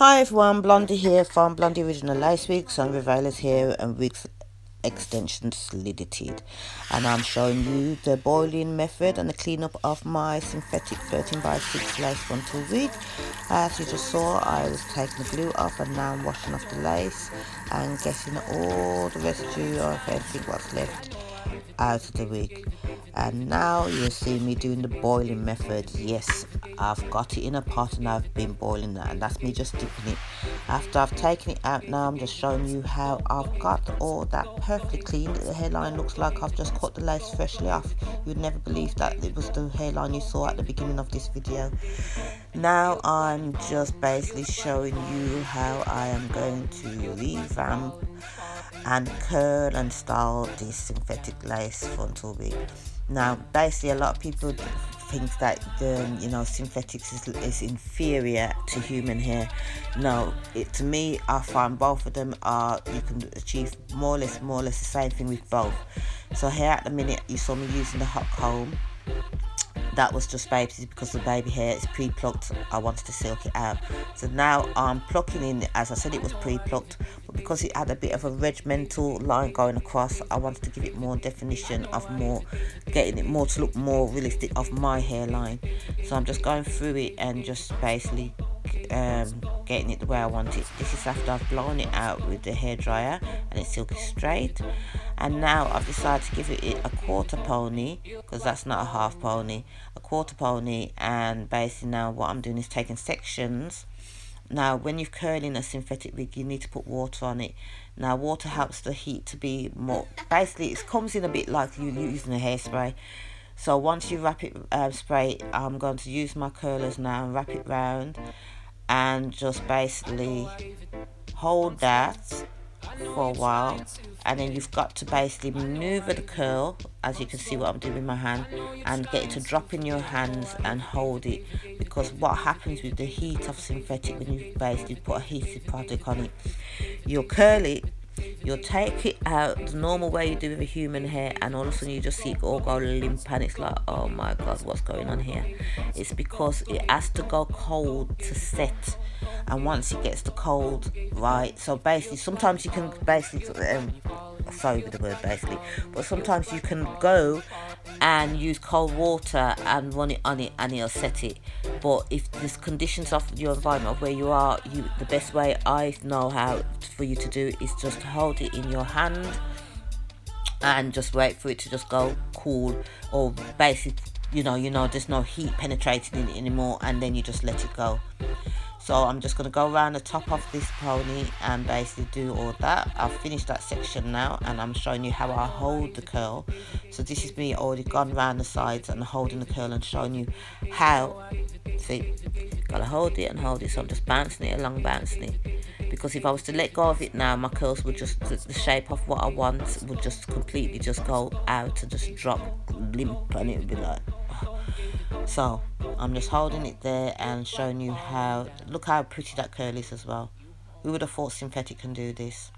Hi everyone, Blondie here from Blondie Original Lace Wigs and Revealers here and Wigs Extension Solidity, and I'm showing you the boiling method and the cleanup of my synthetic 13x6 lace frontal wig. As you just saw, I was taking the glue off and now I'm washing off the lace and getting all the residue of everything what's left out of the wig. And now you'll see me doing the boiling method. Yes, I've got it in a pot and I've been boiling that, and that's me just dipping it. After I've taken it out, now I'm just showing you how I've got all that perfectly clean. The hairline looks like I've just cut the lace freshly off. You'd never believe that it was the hairline you saw at the beginning of this video. Now I'm just basically showing you how I am going to revamp and curl and style this synthetic lace frontal wig. Now basically a lot of people think that the synthetics is inferior to human hair. No, to me I find both of them are, you can achieve more or less the same thing with both. So here at the minute you saw me using the hot comb. That was just basically because the baby hair is pre-plucked. I wanted to silk it out. So now I'm plucking in, as I said it was pre-plucked, but because it had a bit of a regimental line going across, I wanted to give it more definition of getting it more to look more realistic of my hairline. So I'm just going through it and just basically getting it the way I want it. This is after I've blown it out with the hairdryer and it's silky straight. And now I've decided to give it a quarter pony, because that's not a half pony, a quarter pony. And basically now what I'm doing is taking sections. Now when you're curling a synthetic wig, you need to put water on it. Now water helps the heat to be more, basically it comes in a bit like you using a hairspray. So once you wrap it, spray it, I'm going to use my curlers now and wrap it round and just basically hold that for a while, and then you've got to basically maneuver the curl, as you can see what I'm doing with my hand, and get it to drop in your hands and hold it, because what happens with the heat of synthetic, when you basically put a heated product on it, you'll curl it, you'll take it out the normal way you do with a human hair, and all of a sudden you just see it all go limp and it's like, oh my god, what's going on here? It's because it has to go cold to set, and once it gets the cold right, so basically sometimes you can basically sorry with the word basically, but sometimes you can go and use cold water and run it on it and it'll set it. But if there's conditions of your environment of where you are, the best way I know how for you to do it is just to hold it in your hand and just wait for it to just go cool, or basically there's no heat penetrating in it anymore, and then you just let it go. So I'm just going to go around the top of this pony and basically do all that. I've finished that section now, and I'm showing you how I hold the curl. So this is me already gone around the sides and holding the curl and showing you how. See, gotta hold it and hold it. So I'm just bouncing it along, bouncing it. Because if I was to let go of it now, my curls would just, the shape of what I want would just completely just go out and just drop limp, and it would be like, so I'm just holding it there and showing you how, look how pretty that curl is as well. Who would have thought synthetic can do this?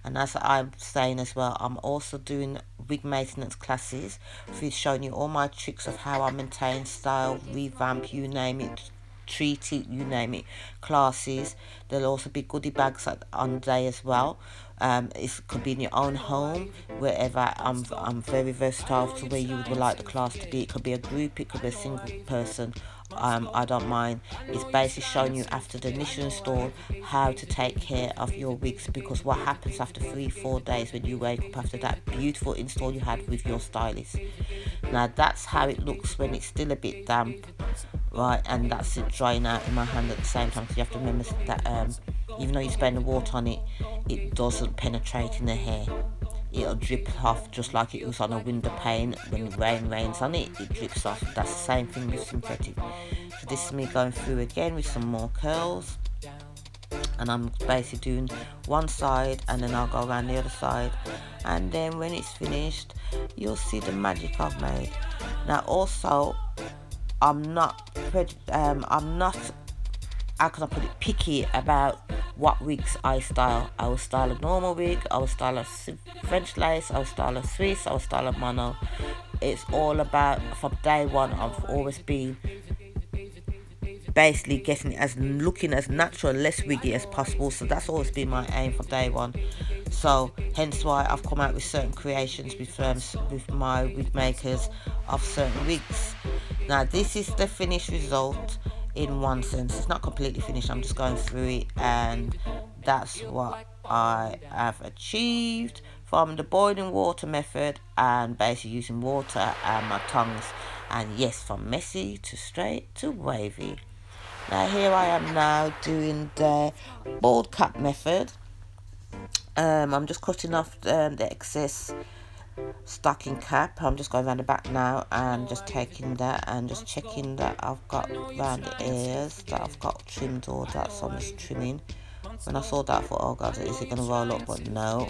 And as I'm saying as well, I'm also doing wig maintenance classes, with showing you all my tricks of how I maintain style, revamp, you name it, treat it, you name it, classes. There'll also be goodie bags on the day as well. It could be in your own home, wherever. I'm very versatile to where you would like the class to be. It could be a group, it could be a single person. I don't mind. It's basically showing you after the initial install how to take care of your wigs, because what happens after 3-4 days when you wake up after that beautiful install you had with your stylist. Now that's how it looks when it's still a bit damp, right, and that's it drying out in my hand at the same time. So you have to remember that even though you spend the water on it, it doesn't penetrate in the hair. It'll drip off just like it was on a window pane. When the rain rains on it, it drips off. That's the same thing with synthetic. So this is me going through again with some more curls, and I'm basically doing one side and then I'll go around the other side, and then when it's finished you'll see the magic I've made. Now also I'm not how can I put it, picky about what wigs I style. I will style a normal wig, I will style a French lace, I will style a Swiss, I will style a mono. It's all about, from day one I've always been basically getting it as looking as natural, less wiggy as possible. So that's always been my aim from day one. So hence why I've come out with certain creations with my wig makers of certain wigs. Now this is the finished result in one sense. It's not completely finished, I'm just going through it, and that's what I have achieved from the boiling water method, and basically using water and my tongs, and yes, from messy to straight to wavy. Now here I am now doing the bald cap method. I'm just cutting off the excess stocking cap. I'm just going around the back now and just taking that and just checking that I've got around the ears, that I've got trimmed all that, so I'm just trimming. When I saw that I thought, oh god, is it going to roll up? But no,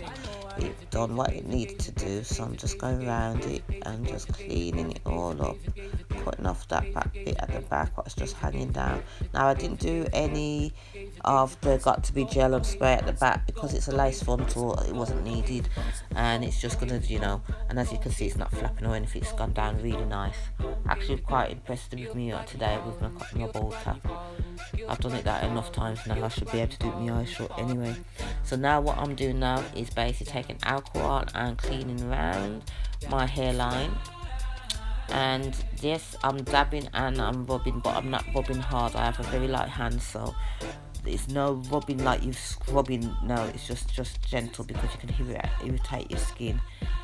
it done what it needed to do. So I'm just going around it and just cleaning it all up, cutting off that back bit at the back what's just hanging down. Now I didn't do any of the Got2b Gel and spray at the back because it's a lace frontal, it wasn't needed, and it's just gonna, you know, and as you can see it's not flapping or anything, it's gone down really nice. Actually quite impressed with me today with my bald cap. I've done it that enough times now, I should be able to do it with my eyes shut anyway. So now what I'm doing now is basically taking alcohol and cleaning around my hairline. And yes, I'm dabbing and I'm rubbing, but I'm not rubbing hard. I have a very light hand, so it's no rubbing like you're scrubbing. No, it's just gentle, because you can irritate your skin,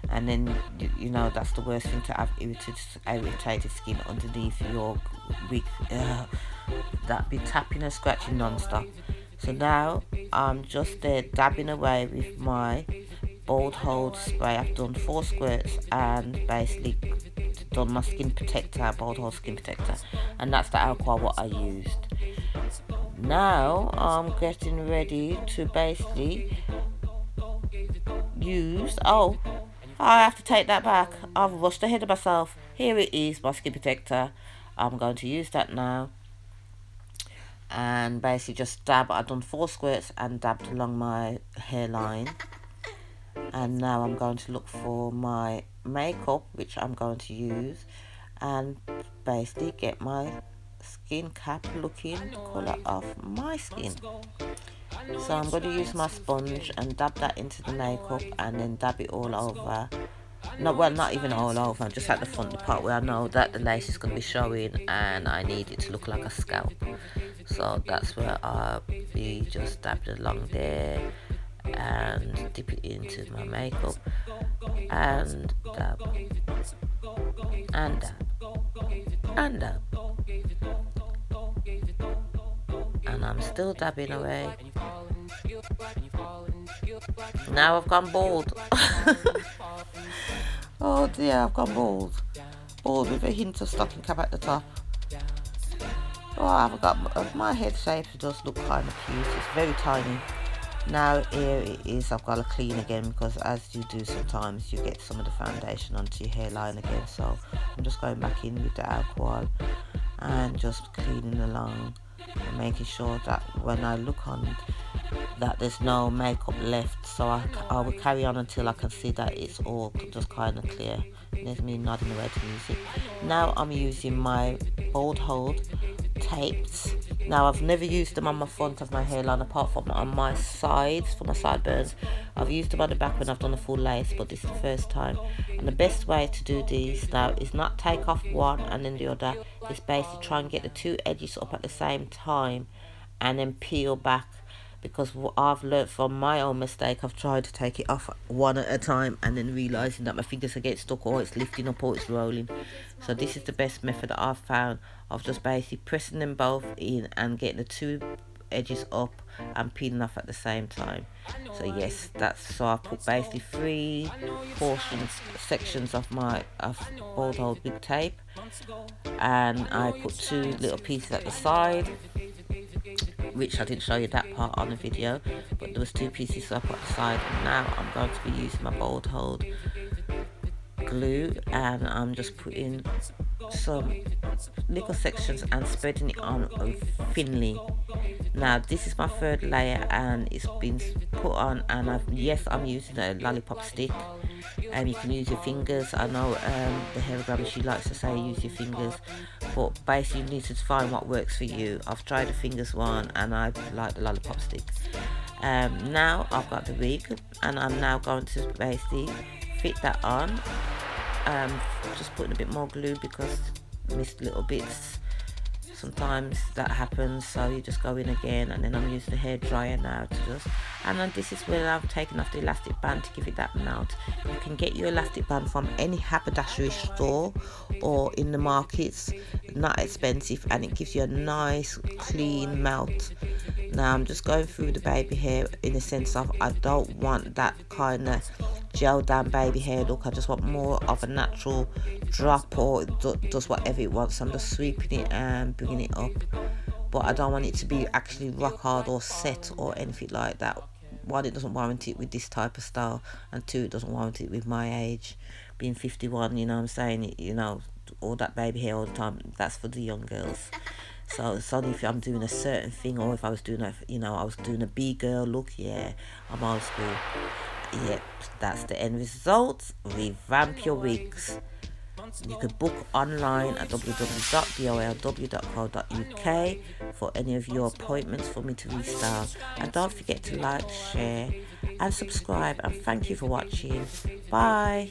and then you know that's the worst thing, to have irritated skin underneath your wig. That be tapping and scratching non-stop. So now I'm just there dabbing away with my bald hold spray. I've done 4 squirts and basically done my skin protector, bald hold skin protector, and that's the alcohol what I used. Now I'm getting ready to basically use, oh, I have to take that back, I've rushed ahead of myself. Here it is, my skin protector. I'm going to use that now and basically just dab. I've done 4 squirts and dabbed along my hairline, and now I'm going to look for my makeup which I'm going to use and basically get my skin cap looking the colour of my skin. So I'm going to use my sponge and dab that into the makeup and then dab it all over. No, well, not even all over, just at the front, the part where I know that the lace is going to be showing and I need it to look like a scalp. So that's where I'll be just dabbing along there and dip it into my makeup and dab and dab and dab, and I'm still dabbing away. Now I've gone bald. Oh dear, I've gone bald with a hint of stocking cap at the top. Oh, I've got my head shape does look kind of cute. It's very tiny. Now here it is, I've got to clean again, because as you do sometimes you get some of the foundation onto your hairline again. So I'm just going back in with the alcohol and just cleaning along and making sure that when I look on that there's no makeup left. So I will carry on until I can see that it's all just kind of clear. There's me nodding away to music. Now I'm using my bald hold tapes. Now I've never used them on my front of my hairline apart from on my sides for my sideburns. I've used them on the back when I've done a full lace, but this is the first time. And the best way to do these now is not take off one and then the other. It's basically try and get the 2 edges up at the same time and then peel back, because what I've learned from my own mistake, I've tried to take it off one at a time and then realising that my fingers are getting stuck, or it's lifting up or it's rolling. So this is the best method that I've found of just basically pressing them both in and getting the 2 edges up and peeling off at the same time. So yes, that's, so I put basically 3 sections of my bald hold wig tape, and I put 2 little pieces at the side, which I didn't show you that part on the video, but there was 2 pieces so I put aside. And now I'm going to be using my bald hold glue, and I'm just putting some little sections and spreading it on thinly Now this is my third layer and it's been put on, and I'm using a lollipop stick. You can use your fingers. I know the hair grabber, she likes to say use your fingers, but basically you need to find what works for you. I've tried the fingers one and I like the lollipop stick. Now I've got the wig and I'm now going to basically fit that on. Just putting a bit more glue because I missed little bits. Sometimes that happens, so you just go in again, and then I'm using the hair dryer now to just, and then this is where I've taken off the elastic band to give it that melt. You can get your elastic band from any haberdashery store or in the markets, not expensive, and it gives you a nice clean melt. Now I'm just going through the baby hair in the sense of I don't want that kind of gel down baby hair look. I just want more of a natural drop, or it does whatever it wants. I'm just sweeping it and bringing it up, but I don't want it to be actually rock hard or set or anything like that. One, it doesn't warrant it with this type of style, and two, it doesn't warrant it with my age, being 51. You know what I'm saying? You know, all that baby hair all the time, that's for the young girls. So it's only if I'm doing a certain thing, or if I was doing I was doing a B-girl look. Yeah, I'm old school. Yep, that's the end result. Revamp your wigs. You can book online at www.bolw.co.uk for any of your appointments for me to restyle. And don't forget to like, share and subscribe, and thank you for watching. Bye.